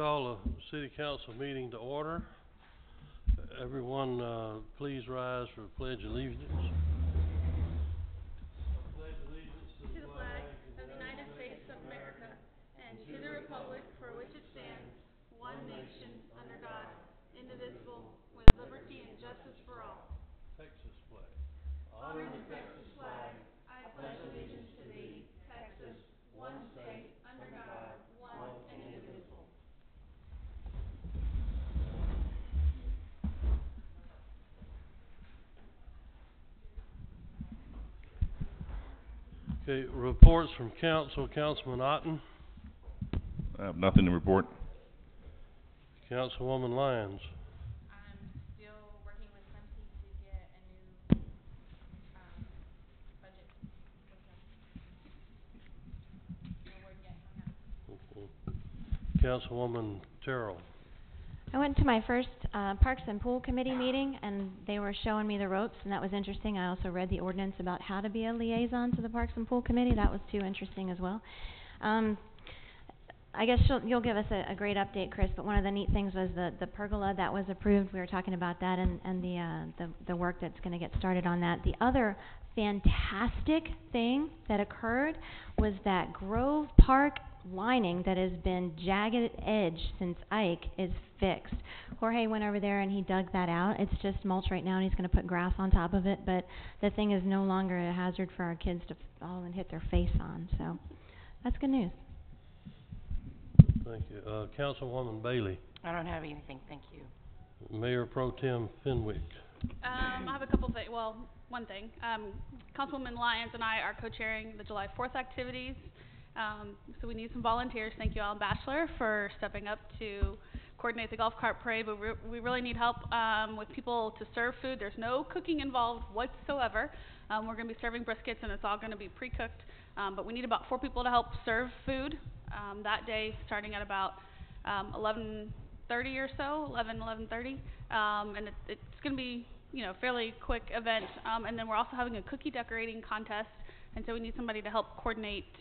call the City Council meeting to order. Everyone, please rise for the Pledge of Allegiance. Pledge allegiance to the flag of the United States of America and to the republic for which it stands, one nation, under God, indivisible, with liberty and justice for all. Texas flag. Honor the Texas flag. I pledge allegiance to thee, Texas, one state, under God, one and indivisible. Okay, reports from council. Councilman Otten. I have nothing to report. Councilwoman Lyons. I'm still working with Quincy to get a new budget with them. No word yet on that. Okay. Councilwoman Terrell. I went to my first Parks and Pool Committee meeting, and they were showing me the ropes, and that was interesting. I also read the ordinance about how to be a liaison to the Parks and Pool Committee. That was too interesting as well. I guess you'll give us a great update, Chris, but one of the neat things was the pergola that was approved. We were talking about that and the work that's going to get started on that. The other fantastic thing that occurred was that Grove Park lining that has been jagged edge since Ike is fixed. Jorge went over there and he dug that out. It's just mulch right now, and he's going to put grass on top of it, but the thing is no longer a hazard for our kids to fall and hit their face on. So that's good news. Thank you. Councilwoman Bailey. I don't have anything, thank you. Mayor Pro Tem Fenwick. I have a couple things. Well, one thing. Councilwoman Lyons and I are co-chairing the July 4th activities. So we need some volunteers. Thank you, Alan Bachelor, for stepping up to coordinate the golf cart parade. But we really need help with people to serve food. There's no cooking involved whatsoever. We're going to be serving briskets, and it's all going to be pre-cooked. But we need about 4 people to help serve food that day, starting at about 11:30 or so, 11:30. And it's going to be, fairly quick event. And then we're also having a cookie decorating contest. And so we need somebody to help coordinate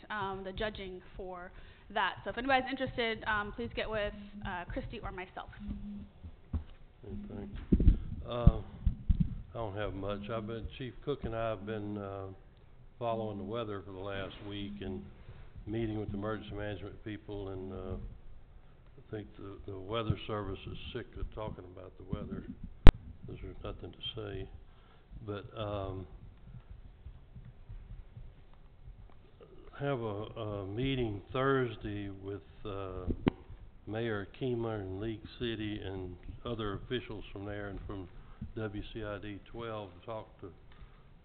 the judging for that. So if anybody's interested, please get with Christy or myself. Thanks. I don't have much. Chief Cook and I have been following the weather for the last week and meeting with the emergency management people, and I think the weather service is sick of talking about the weather because there's nothing to say. But have a meeting Thursday with Mayor Keemer in League City and other officials from there and from WCID 12 to talk to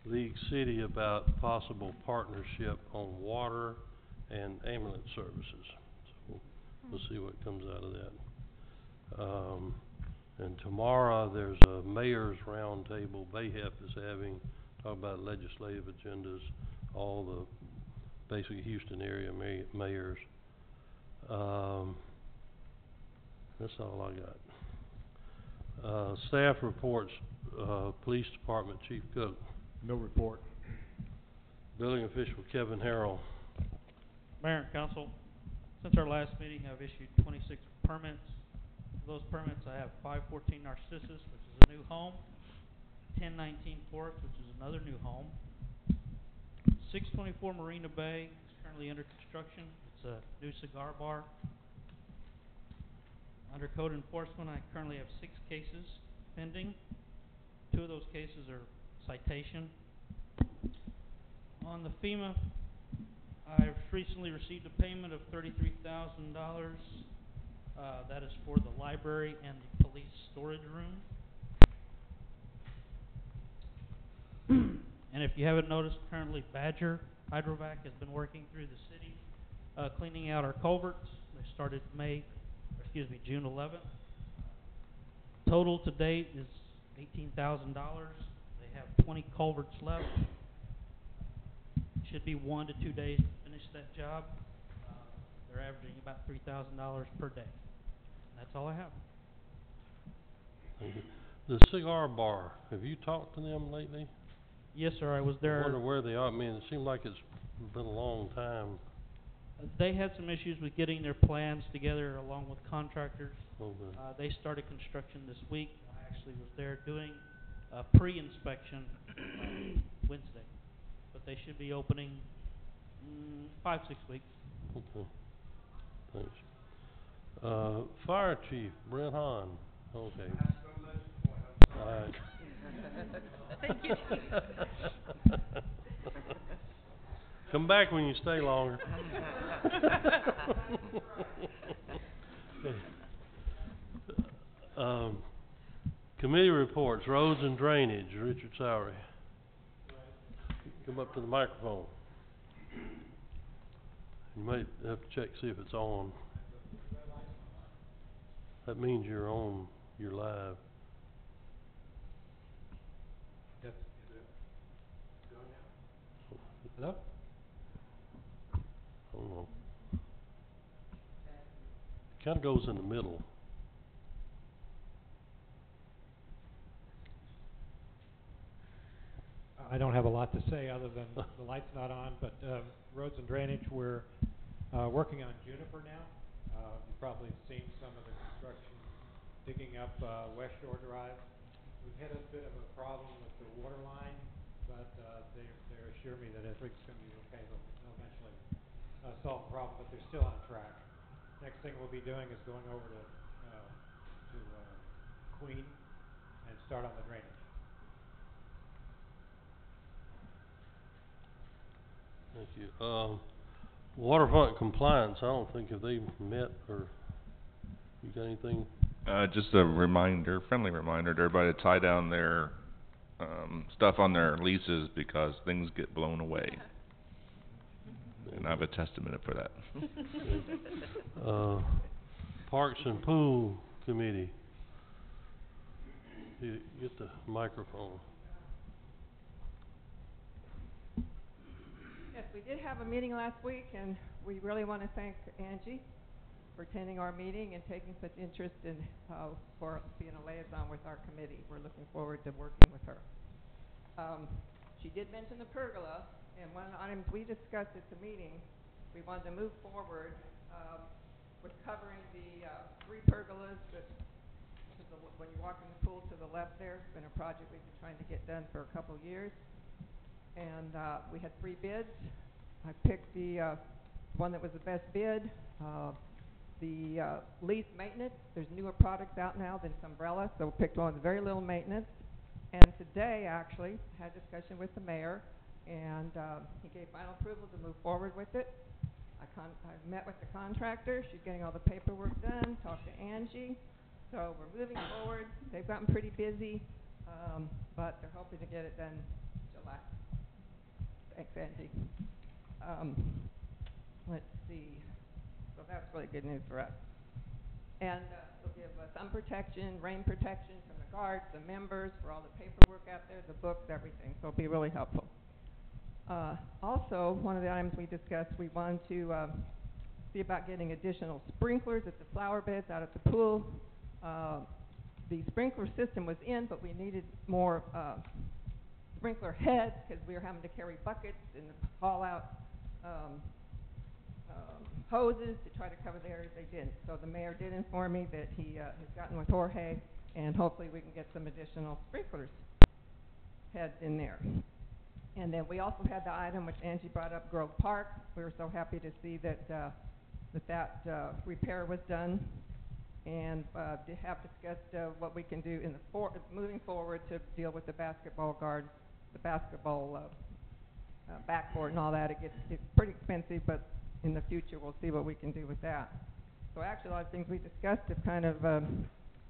League City about possible partnership on water and ambulance services. So we'll see what comes out of that. And tomorrow there's a mayor's roundtable BAHEP is having, talk about legislative agendas, all the basically Houston area mayors. That's all I got. Staff reports, Police Department, Chief Cook. No report. Building official Kevin Harrell. Mayor and Council, since our last meeting, I've issued 26 permits. For those permits, I have 514 Narcissus, which is a new home, 1019 Forks, which is another new home, 624 Marina Bay is currently under construction. It's a new cigar bar. Under code enforcement, I currently have 6 cases pending. 2 of those cases are citation. On the FEMA, I've recently received a payment of $33,000. That is for the library and the police storage room. And if you haven't noticed, currently Badger Hydrovac has been working through the city, cleaning out our culverts. They started June 11th. Total to date is $18,000. They have 20 culverts left. Should be 1 to 2 days to finish that job. They're averaging about $3,000 per day. That's all I have. Thank you. The cigar bar, have you talked to them lately? Yes, sir. I was there. I wonder where they are. I mean, it seemed like it's been a long time. They had some issues with getting their plans together along with contractors. Okay. They started construction this week. I actually was there doing a pre-inspection Wednesday, but they should be opening 5-6 weeks. Okay. Thanks. Fire Chief Brent Hahn. Okay. All right. Thank you. Come back when you stay longer. Committee reports, roads and drainage, Richard Sowery. Come up to the microphone. You might have to check, see if it's on. That means you're on, you're live. Hello? I don't know. Kind of goes in the middle. I don't have a lot to say other than the light's not on, but roads and drainage, we're working on Juniper now. You've probably seen some of the construction digging up West Shore Drive. We've had a bit of a problem with the water line, but they assure me that everything's going to be okay. They'll eventually solve the problem, but they're still on track. Next thing we'll be doing is going over to Queen and start on the drainage. Thank you. Waterfront compliance, I don't think, have they met, or you got anything? Just a reminder, friendly reminder to everybody to tie down their stuff on their leases because things get blown away. And I have a testament for that. Parks and Pool Committee. You get the microphone. Yes, we did have a meeting last week, and we really want to thank Angie for attending our meeting and taking such interest in for being a liaison with our committee. We're looking forward to working with her. She did mention the pergola, and one of the items we discussed at the meeting, we wanted to move forward with covering the 3 pergolas that when you walk in the pool to the left there. It's been a project we've been trying to get done for a couple years. And we had 3 bids. I picked the one that was the best bid. The least maintenance. There's newer products out now than this umbrella, so we picked one with very little maintenance. And today, actually, had a discussion with the mayor, and he gave final approval to move forward with it. I met with the contractor. She's getting all the paperwork done. Talked to Angie. So we're moving forward. They've gotten pretty busy, but they're hoping to get it done July. Thanks, Angie. Let's see. So that's really good news for us. And they'll give us sun protection, rain protection from the guards, the members, for all the paperwork out there, the books, everything. So it'll be really helpful. Also, one of the items we discussed, we wanted to see about getting additional sprinklers at the flower beds out at the pool. The sprinkler system was in, but we needed more sprinkler heads because we were having to carry buckets and haul out hoses to try to cover the areas they didn't. So the mayor did inform me that he has gotten with Jorge, and hopefully we can get some additional sprinklers heads in there. And then we also had the item which Angie brought up, Grove Park. We were so happy to see that that repair was done, and to have discussed what we can do in the moving forward to deal with the basketball guards, the basketball backboard and all that. It's pretty expensive, but in the future we'll see what we can do with that. So actually a lot of things we discussed have kind of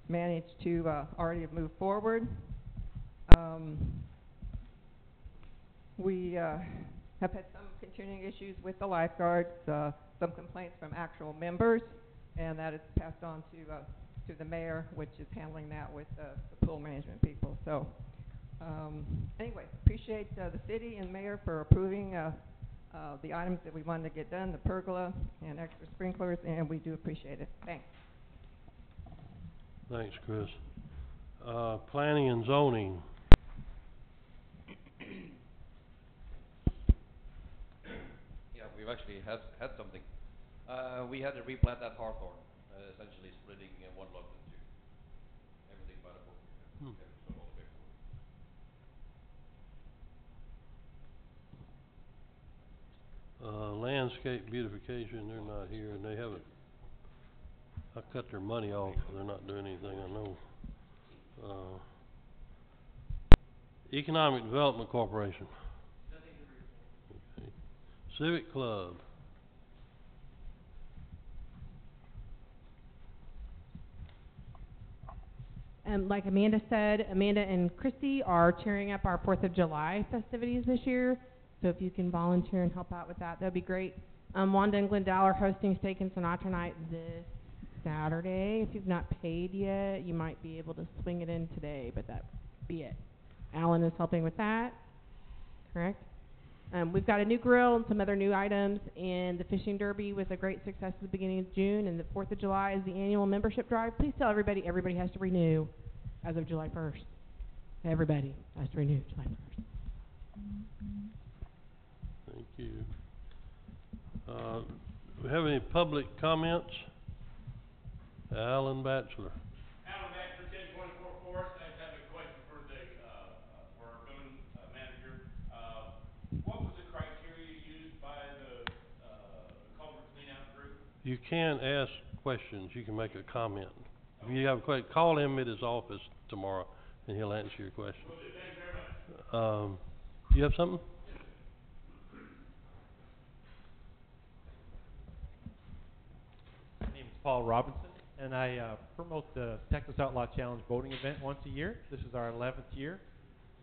managed to already have moved forward. We have had some continuing issues with the lifeguards, some complaints from actual members, and that is passed on to the mayor, which is handling that with the pool management people. So anyway, appreciate the city and mayor for approving the items that we wanted to get done, the pergola and extra sprinklers, and we do appreciate it. Thanks. Thanks, Chris. Planning and zoning. Yeah, we've actually had something We had to replant that hawthorn, essentially splitting one lot in two. Everything by the book. Every so all the paperwork. Landscape beautification, they're not here, and they haven't, I cut their money off, they're not doing anything, I know. Economic Development Corporation. Okay. Civic Club. Like Amanda said, Amanda and Christy are cheering up our 4th of July festivities this year. So if you can volunteer and help out with that, that'd be great. Wanda and Glendale are hosting Steak and Sinatra Night this Saturday. If you've not paid yet, you might be able to swing it in today, but that'd be it. Alan is helping with that, correct? We've got a new grill and some other new items, and the fishing derby was a great success at the beginning of June, and the 4th of July is the annual membership drive. Please tell everybody has to renew as of July 1st. Everybody has to renew July 1st. Thank you. We have any public comments? Alan Batchelor. Alan Baxter, 1024 Forest. I just have a question for the for our building manager. What was the criteria used by the culvert cleanout group? You can ask questions. You can make a comment. If you have a question, call him at his office tomorrow, and he'll answer your question. Will do. Thank you very much. You have something? My name is Paul Robinson, and I promote the Texas Outlaw Challenge boating event once a year. This is our 11th year,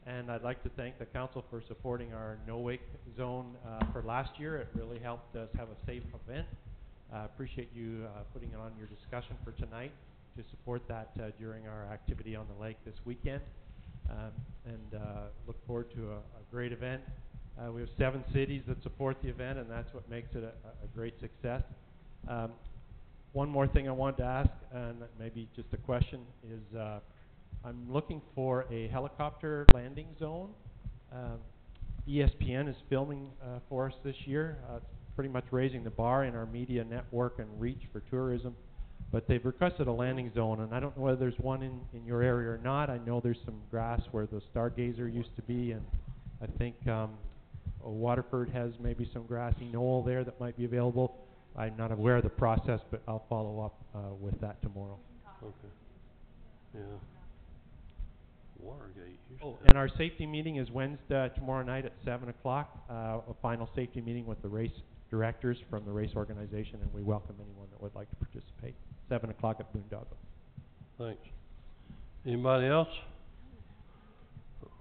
and I'd like to thank the council for supporting our no-wake zone for last year. It really helped us have a safe event. I appreciate you putting it on your discussion for tonight to support that during our activity on the lake this weekend, and look forward to a great event. We have 7 cities that support the event, and that's what makes it a great success. One more thing I wanted to ask, and maybe just a question, is I'm looking for a helicopter landing zone. ESPN is filming for us this year. It's pretty much raising the bar in our media network and reach for tourism. But they've requested a landing zone, and I don't know whether there's one in your area or not. I know there's some grass where the Stargazer used to be, and I think Waterford has maybe some grassy knoll there that might be available. I'm not aware of the process, but I'll follow up with that tomorrow. Okay. Yeah. Watergate. Oh, and our safety meeting is Wednesday, tomorrow night at 7 o'clock, a final safety meeting with the race directors from the race organization, and we welcome anyone that would like to participate. 7 o'clock at Boondoggle. Thanks. Anybody else?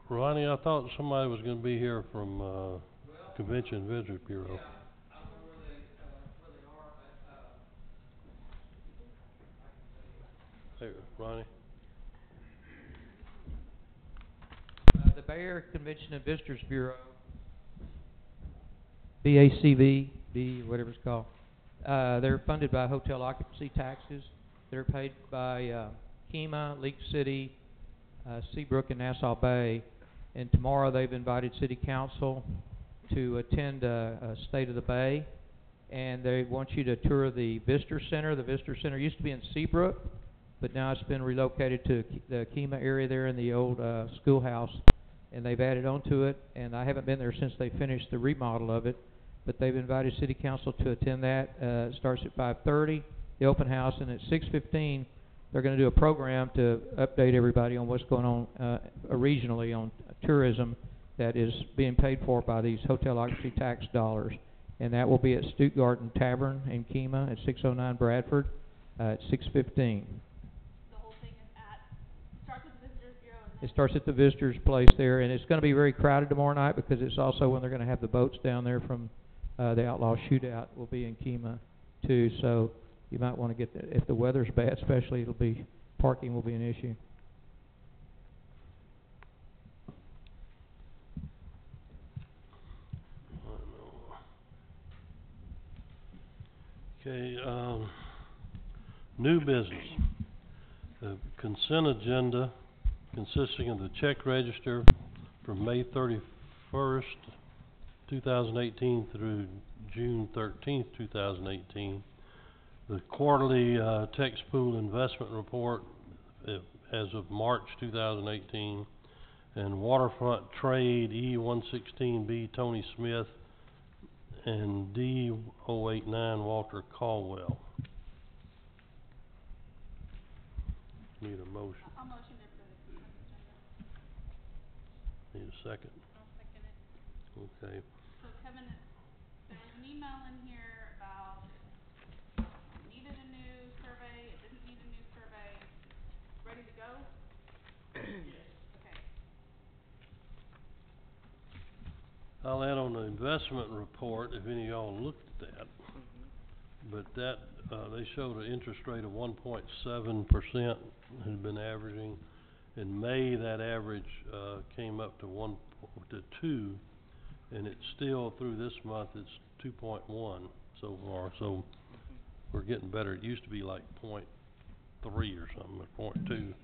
Ronnie, I thought somebody was going to be here from Convention Visitors Bureau. Yeah, I don't know where they are, but Hey, Ronnie. The Bay Area Convention and Visitors Bureau, BACV, whatever it's called. They're funded by hotel occupancy taxes. They're paid by Kemah, Leak City, Seabrook, and Nassau Bay. And tomorrow they've invited City Council to attend a State of the Bay. And they want you to tour the Visitor Center. The Visitor Center used to be in Seabrook, but now it's been relocated to the Kemah area there in the old schoolhouse. And they've added on to it. And I haven't been there since they finished the remodel of it. But they've invited City Council to attend that. It starts at 5:30, the open house, and at 6:15 they're going to do a program to update everybody on what's going on regionally on tourism that is being paid for by these hotel occupancy tax dollars. And that will be at Stuttgart Tavern in Kemah at 609 Bradford at 6:15. The whole thing is starts at the Visitors Bureau and It starts at the visitors' place there, and it's going to be very crowded tomorrow night because it's also when they're going to have the boats down there from the Outlaw Shootout will be in Kemah too. So you might want to get there. If the weather's bad, especially, parking will be an issue. Okay, new business. The consent agenda consisting of the check register from May 31st, 2018 through June 13th, 2018, the quarterly, tax pool investment report, as of March 2018, and waterfront trade E116B Tony Smith and D089 Walter Caldwell. Need a motion. I'll motion to approve the consent agenda. Need a second. I'll second it. Okay. So Kevin, there was an email in here about it needed a new survey, it didn't need a new survey, ready to go? Yes. Okay. I'll add on the investment report, if any of y'all looked at that. But that, they showed an interest rate of 1.7% had been averaging. In May, that average, came up to 2, and it's still, through this month, it's 2.1 so far. So we're getting better. It used to be like 0.3 or something, or 0.2.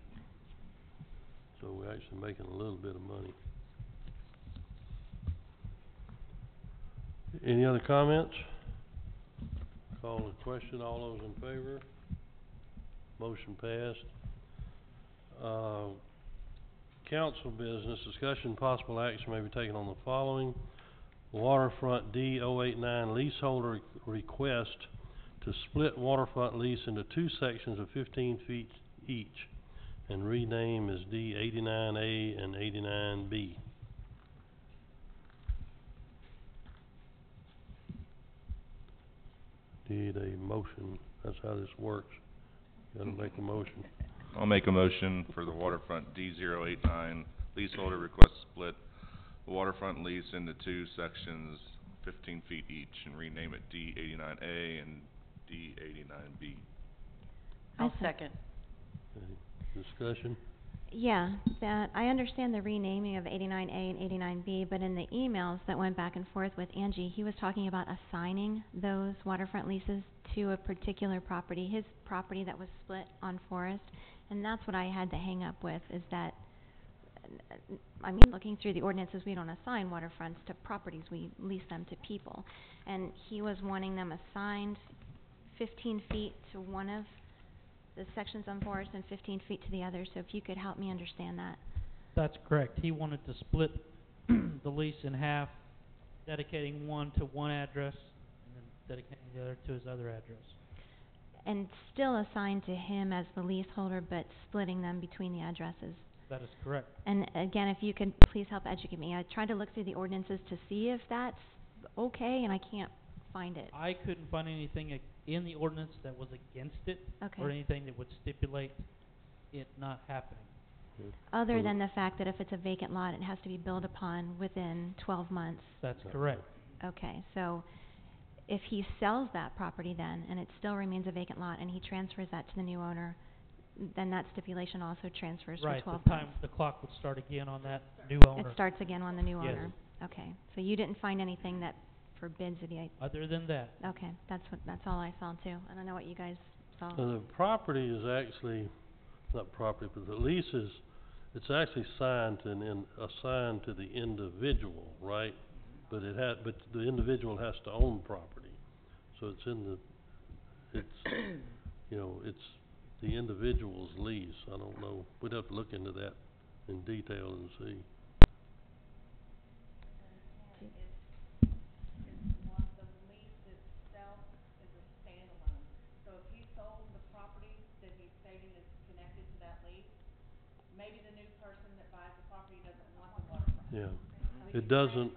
So we're actually making a little bit of money. Any other comments? Call the question. All those in favor? Motion passed. Council business, discussion, possible action may be taken on the following. Waterfront D089 leaseholder request to split waterfront lease into 2 sections of 15 feet each and rename as D89A and 89B. Need a motion. That's how this works. Gotta make a motion. I'll make a motion for the waterfront D089 leaseholder request to split the waterfront lease into 2 sections, 15 feet each, and rename it D89A and D89B. I'll second. Okay. Discussion? Yeah, that I understand the renaming of 89A and 89B, but in the emails that went back and forth with Angie, he was talking about assigning those waterfront leases to a particular property, his property that was split on Forest, and that's what I had to hang up with, is that, I mean, looking through the ordinances, we don't assign waterfronts to properties, we lease them to people, and he was wanting them assigned 15 feet to one of the sections on Forest and 15 feet to the other, so if you could help me understand that. That's correct. He wanted to split the lease in half, dedicating one to one address and then dedicating the other to his other address. And still assigned to him as the leaseholder, but splitting them between the addresses. That is correct. And again, if you could please help educate me. I tried to look through the ordinances to see if that's okay, and I can't find it. I couldn't find anything in the ordinance that was against it, Okay. or anything that would stipulate it not happening. Other than the fact that if it's a vacant lot, it has to be built upon within 12 months. That's correct. Okay, so if he sells that property then, and it still remains a vacant lot, and he transfers that to the new owner, then that stipulation also transfers for 12 Right, months. the clock would start again on that new owner. It starts again on the new Yes. owner. Okay, so you didn't find anything that forbids it? Other than that. Okay, that's all I saw too. I don't know what you guys saw. The property is actually, not property, but the lease is, it's actually signed and assigned to the individual, right? But but the individual has to own property. So it's it's the individual's lease. I don't know. We'd have to look into that in detail and see. Yeah, it doesn't,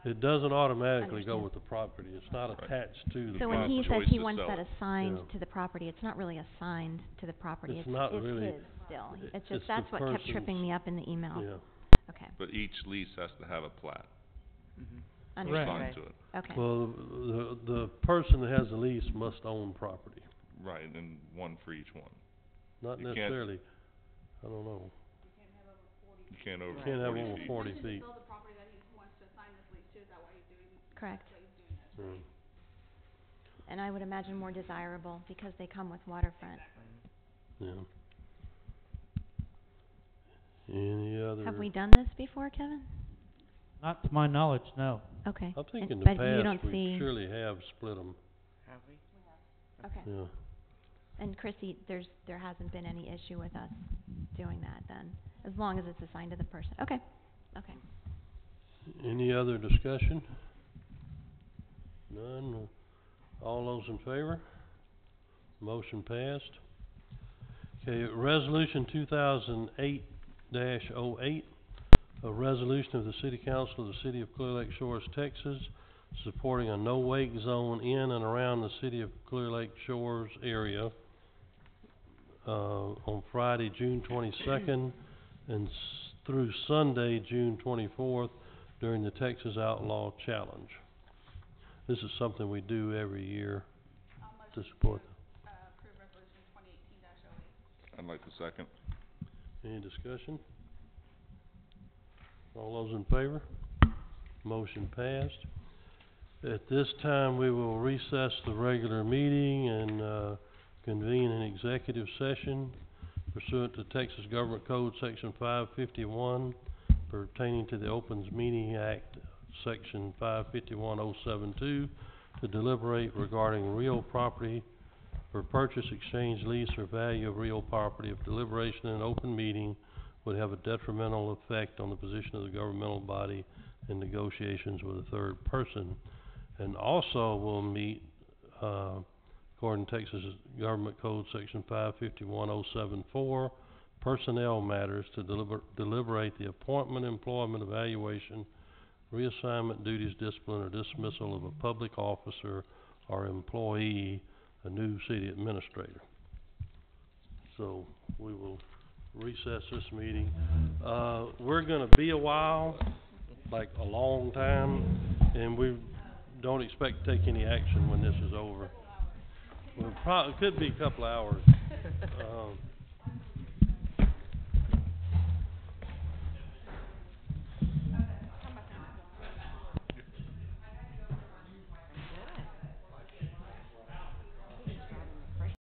it doesn't automatically go with the property. It's not attached to the property. So when he says he wants that assigned Yeah. to the property, it's not really assigned to the property. It's not really. his still. It's just, It's that's the what kept tripping person's- me up in the email. Yeah. Okay, But each lease has to have a plat understood. assigned to it. Okay. Well, the person that has the lease must own property. Right, and one for each one. Not You can't- necessarily. I don't know. You can't over You can't have 40 over feet. 40 He feet. sold the property that he wants to assign this lease to, is that why he's doing, Correct. that's why he's doing this, right? And I would imagine more desirable because they come with waterfront. Yeah. Any other? Have we done this before, Kevin? Not to my knowledge, no. Okay. I think And- in the but you past don't we see- surely have split them. Have we? Okay. Yeah. And Chrissy, there hasn't been any issue with us doing that then, as long as it's assigned to the person. Okay. Okay. Any other discussion? None. All those in favor? Motion passed. Okay, resolution 2008-08, a resolution of the City Council of the City of Clear Lake Shores, Texas, supporting a no-wake zone in and around the City of Clear Lake Shores area on Friday, June 22nd and through Sunday, June 24th during the Texas Outlaw Challenge. This is something we do every year to support them. Approve resolution 2018-08. I'd like to second. Any discussion? All those in favor? Motion passed. At this time, we will recess the regular meeting and convene an executive session pursuant to Texas Government Code Section 551 pertaining to the Opens Meeting Act, Section 551072, to deliberate regarding real property for purchase, exchange, lease, or value of real property. If deliberation in an open meeting would have a detrimental effect on the position of the governmental body in negotiations with a third person. And also will meet, according to Texas Government Code Section 551074, personnel matters to deliberate the appointment, employment, evaluation, reassignment, duties, discipline, or dismissal of a public officer or employee, a new city administrator. So we will recess this meeting. We're gonna be a while, like a long time, and we don't expect to take any action when this is over. Well, it could be a couple hours.